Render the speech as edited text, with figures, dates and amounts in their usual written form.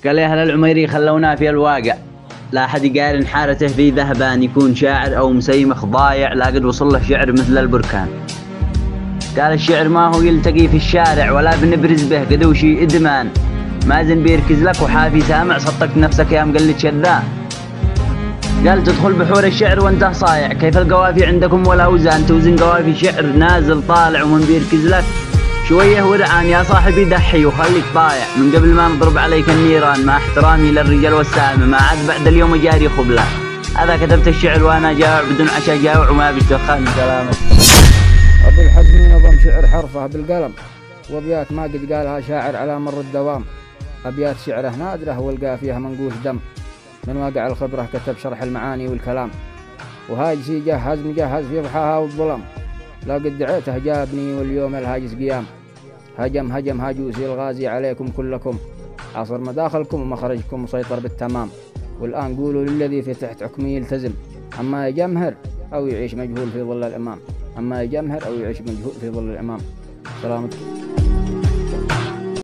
قال يا أهل العميري خلونا في الواقع، لا أحد يقارن حارته في ذهبان، يكون شاعر أو مسيمخ ضايع لا قد وصل له شعر مثل البركان. قال الشعر ما هو يلتقي في الشارع ولا بنبرز به قدوشي إدمان، مازن بيركز لك وحافي سامع صدقت نفسك يا مقلد شذان. قال تدخل بحور الشعر وانت صايع، كيف القوافي عندكم ولا أوزان، توزن قوافي شعر نازل طالع ومن بيركز لك شوية ورعان يا صاحبي دحي وخليك طايع، من قبل ما نضرب عليك النيران مع احترامي للرجال والسامة ما عاد بعد اليوم جاري خبلة. هذا كتبت الشعر وانا جائع بدون عشاء جائع وما بدخان سلامة. أبو الحزم نظم شعر حرفه بالقلم، وابيات ما قد قالها شاعر على مر الدوام، أبيات شعره نادرة والقى فيها منقوش دم، من واقع الخبرة كتب شرح المعاني والكلام، وهاجسي جهز مجهز في ضحاها والظلم، لا قد دعيته جابني واليوم الهاجس قيام، هجم هجم هاجوسي الغازي عليكم كلكم، عصر مداخلكم ومخرجكم مسيطر بالتمام، والآن قولوا للذي في تحت حكمي يلتزم، أما يجمهر أو يعيش مجهول في ظل الإمام، أما يجمهر أو يعيش مجهول في ظل الإمام. سلامتكم.